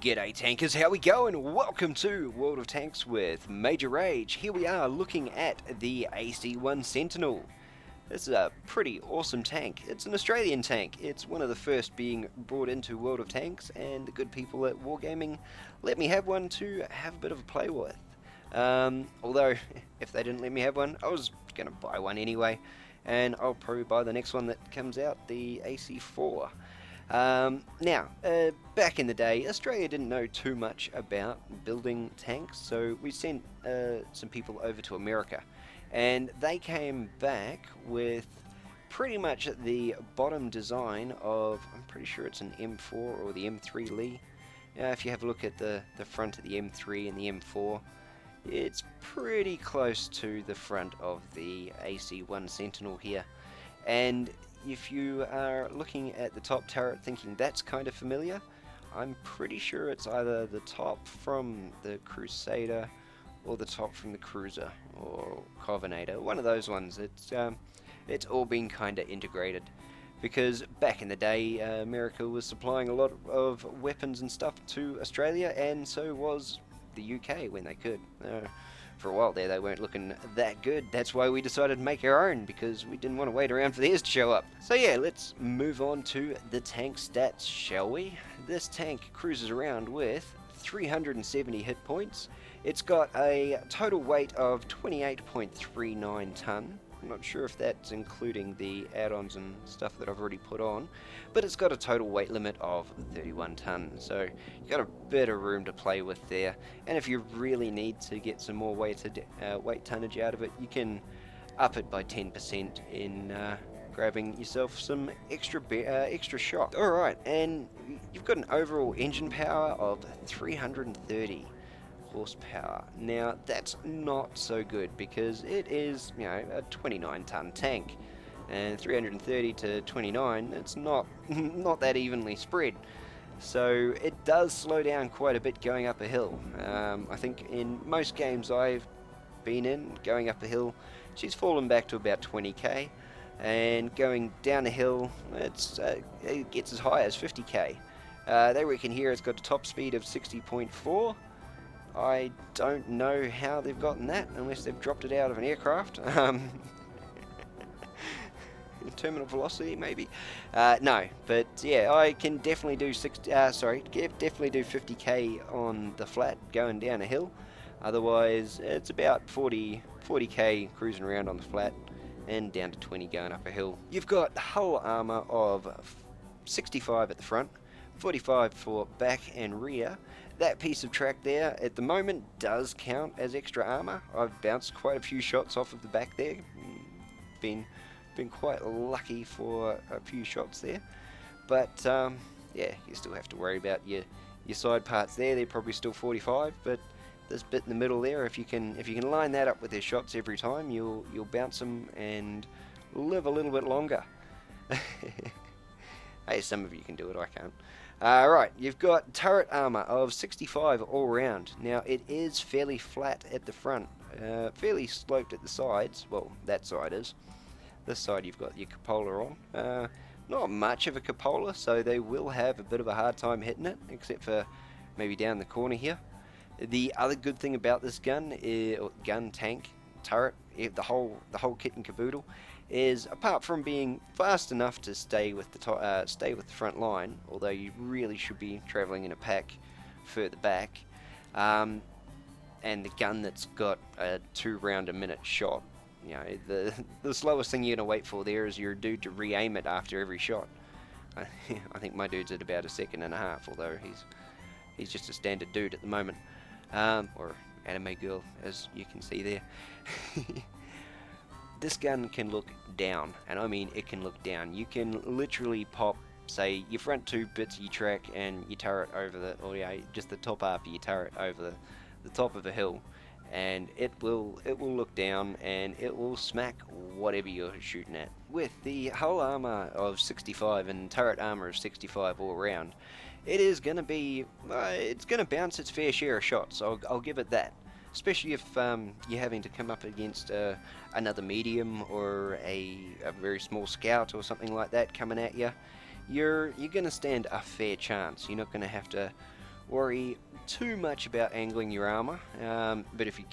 G'day tankers, how we going? Welcome to World of Tanks with Major Rage. Here we are looking at the AC1 Sentinel. This is a pretty awesome tank. It's an Australian tank. It's one of the first being brought into World of Tanks, and the good people at Wargaming let me have one to have a bit of a play with. Although, if they didn't let me have one, I was going to buy one anyway, and I'll probably buy the next one that comes out, the AC4. Back in the day, Australia didn't know too much about building tanks, so we sent some people over to America, and they came back with pretty much the bottom design of, I'm pretty sure it's an M4 or the M3 Lee. If you have a look at the front of the M3 and the M4, it's pretty close to the front of the AC1 Sentinel here. And if you are looking at the top turret thinking that's kind of familiar, I'm pretty sure it's either the top from the Crusader or the top from the Cruiser or Covenator, one of those ones. It's all been kind of integrated, because back in the day America was supplying a lot of weapons and stuff to Australia, and so was the UK when they could. For a while there they weren't looking that good. That's why we decided to make our own, because we didn't want to wait around for theirs to show up. So yeah, let's move on to the tank stats, shall we? This tank cruises around with 370 hit points. It's got a total weight of 28.39 ton. I'm not sure if that's including the add-ons and stuff that I've already put on, but it's got a total weight limit of 31 ton, so you've got a bit of room to play with there. And if you really need to get some more weight tonnage out of it, you can up it by 10% in grabbing yourself some extra shot. Alright, and you've got an overall engine power of 330 horsepower. Now that's not so good, because it is, a 29 ton tank, and 330 to 29, it's not that evenly spread, so it does slow down quite a bit going up a hill. I think in most games I've been in, going up a hill, she's fallen back to about 20k, and going down a hill, it gets as high as 50k. They reckon here it's got a top speed of 60.4. I don't know how they've gotten that, unless they've dropped it out of an aircraft. Terminal velocity, maybe. No, but yeah, I can definitely do definitely do 50k on the flat going down a hill. Otherwise, it's about 40k cruising around on the flat, and down to 20 going up a hill. You've got hull armor of 65 at the front, 45 for back and rear. That piece of track there at the moment does count as extra armor. I've bounced quite a few shots off of the back there. Been quite lucky for a few shots there. But yeah, you still have to worry about your side parts there. They're probably still 45, but this bit in the middle there, if you can line that up with their shots every time, you'll bounce them and live a little bit longer. Hey, some of you can do it, I can't. Right, you've got turret armor of 65 all round. Now it is fairly flat at the front, fairly sloped at the sides. Well, that side is. This side you've got your cupola on. Not much of a cupola, so they will have a bit of a hard time hitting it, except for maybe down the corner here. The other good thing about this gun, tank, turret, the whole kit and caboodle, is apart from being fast enough to stay with the front line, although you really should be travelling in a pack further back, and the gun that's got a 2 round a minute shot. The slowest thing you're gonna wait for there is your dude to re-aim it after every shot. I think my dude's at about 1.5 seconds, although he's just a standard dude at the moment, or anime girl, as you can see there. This gun can look down, and I mean it can look down. You can literally pop, say, your front 2 bits of your track and your turret over just the top half of your turret over the top of a hill, and it will look down and it will smack whatever you're shooting at. With the hull armor of 65 and turret armor of 65 all around, it is going to be, it's going to bounce its fair share of shots. I'll give it that. Especially if you're having to come up against another medium or a very small scout or something like that coming at you. You're going to stand a fair chance. You're not going to have to worry too much about angling your armor, but if you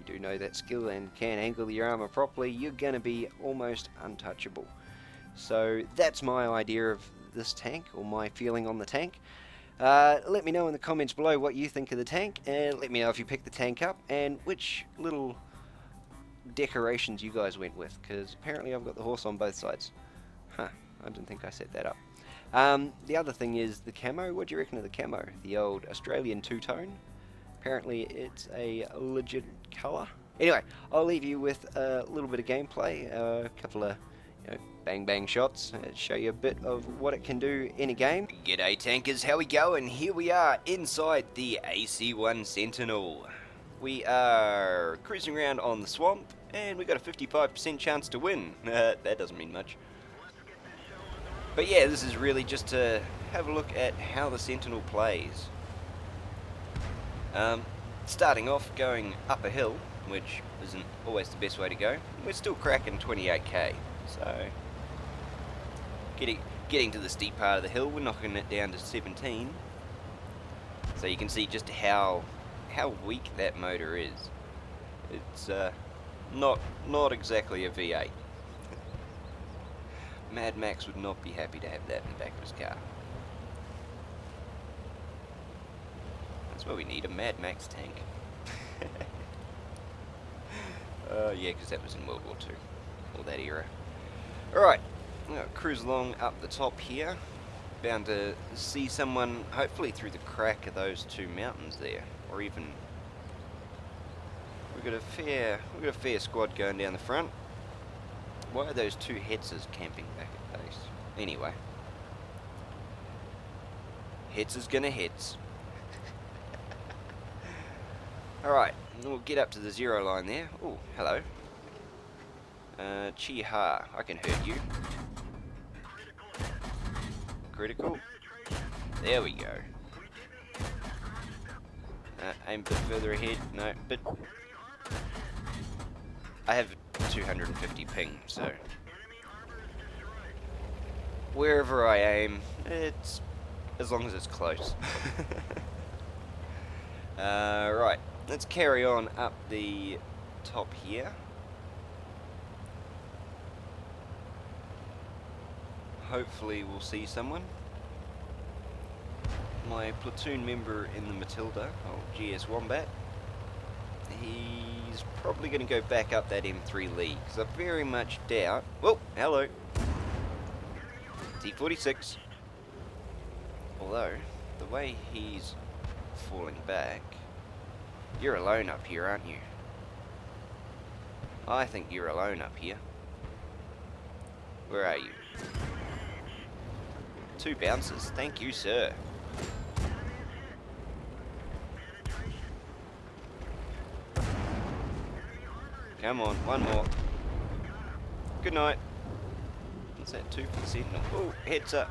do know that skill and can angle your armor properly, you're going to be almost untouchable. So that's my idea of this tank, or my feeling on the tank. Let me know in the comments below what you think of the tank, and let me know if you picked the tank up and which little decorations you guys went with, because apparently I've got the horse on both sides. Huh, I didn't think I set that up. The other thing is the camo. What do you reckon of the camo? The old Australian two-tone. Apparently it's a legit colour. Anyway, I'll leave you with a little bit of gameplay, a couple of bang bang shots, show you a bit of what it can do in a game. G'day tankers, how we going? Here we are inside the AC1 Sentinel. We are cruising around on the swamp, and we got a 55% chance to win. That doesn't mean much. But yeah, this is really just to have a look at how the Sentinel plays. Starting off going up a hill, which isn't always the best way to go. We're still cracking 28k, so getting to the steep part of the hill, we're knocking it down to 17. So you can see just how weak that motor is. It's not exactly a V8. Mad Max would not be happy to have that in the back of his car. That's why we need a Mad Max tank. Yeah, because that was in World War II, or that era. Alright, cruise along up the top here. Bound to see someone, hopefully through the crack of those two mountains there, or even... We've got a fair squad going down the front. Why are those two Hetzers camping back at base? Anyway. Hetzer's gonna Hetz. Alright, we'll get up to the zero line there. Oh, hello. Chi-ha, I can hurt you. Critical. There we go. Aim a bit further ahead. No, but... I have 250 ping, so... Wherever I aim, it's... as long as it's close. Right, let's carry on up the top here. Hopefully we'll see someone. My platoon member in the Matilda, GS Wombat, he's probably going to go back up that M3 lead, because I very much doubt... Whoa, hello. T-46. Although, the way he's falling back... You're alone up here, aren't you? I think you're alone up here. Where are you? 2 bounces. Thank you, sir. Come on, one more. Good night. What's that, 2 for the Sentinel? Oh, Hetzer.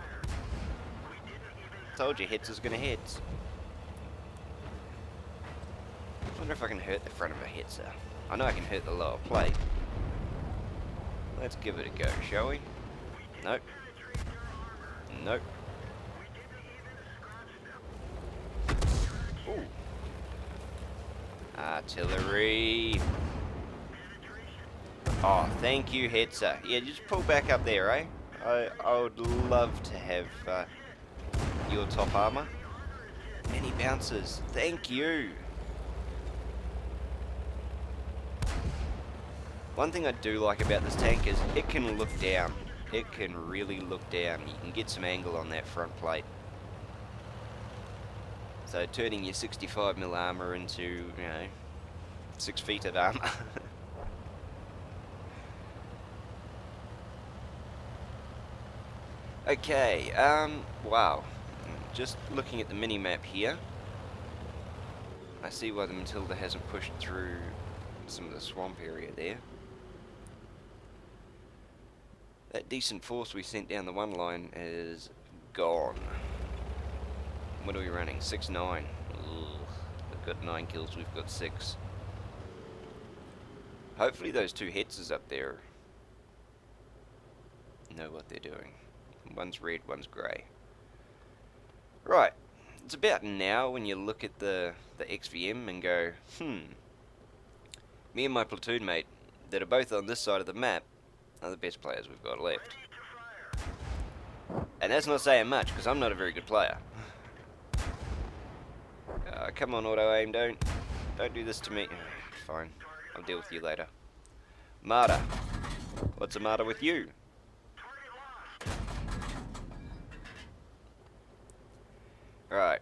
Told you Hetzer's gonna Hetz. I wonder if I can hurt the front of a Hetzer. I know I can hurt the lower plate. Let's give it a go, shall we? Nope. Nope. Ooh. Artillery. Oh, thank you, Hetzer. Yeah, just pull back up there, eh? I would love to have your top armor. Any bounces? Thank you. One thing I do like about this tank is it can look down. It can really look down. You can get some angle on that front plate. So turning your 65mm armor into, 6 feet of armor. Okay, wow. Just looking at the mini-map here, I see why the Matilda hasn't pushed through some of the swamp area there. That decent force we sent down the one line is gone. What are we running? 6-9. They've got 9 kills, we've got 6. Hopefully those 2 Hetzers up there know what they're doing. One's red, one's grey. Right, It's about now when you look at the XVM and go, me and my platoon mate that are both on this side of the map are the best players we've got left. And that's not saying much, because I'm not a very good player. Come on, auto aim, don't do this to me. Fine, I'll deal with you later. Marta, what's the matter with you? Right.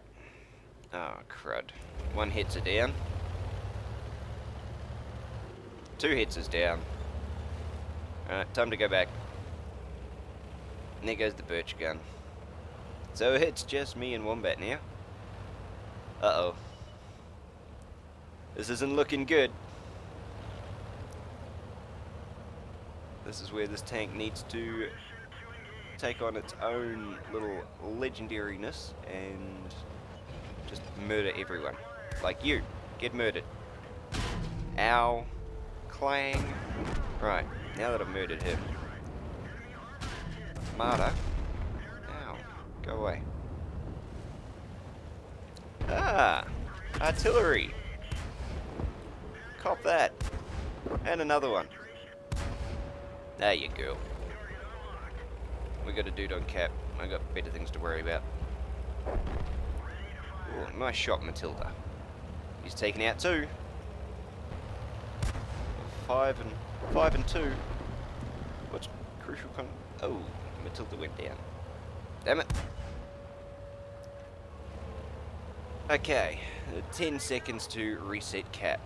Oh, crud. One hits are down. 2 hits is down. Alright, time to go back. And there goes the birch gun. So it's just me and Wombat now. Uh-oh. This isn't looking good. This is where this tank needs to take on its own little legendariness and just murder everyone. Like you. Get murdered. Ow. Clang. Right, now that I've murdered him. Marta. Ow. Go away. Ah! Artillery! Cop that. And another one. There you go. We got a dude on cap. I got better things to worry about. Ooh, nice shot, Matilda. He's taken out 2. 5 and 2. What's crucial oh, Matilda went down. Damn it. Okay, 10 seconds to reset cap.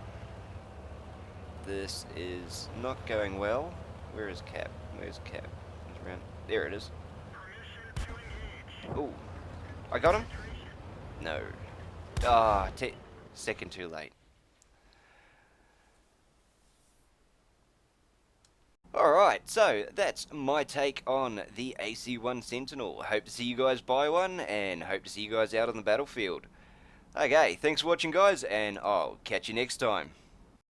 This is not going well. Where is cap? Where's cap? It's around. There it is. Ooh. I got him? No. Ah, second too late. Alright, so that's my take on the AC1 Sentinel. Hope to see you guys buy one, and hope to see you guys out on the battlefield. Okay, thanks for watching guys, and I'll catch you next time.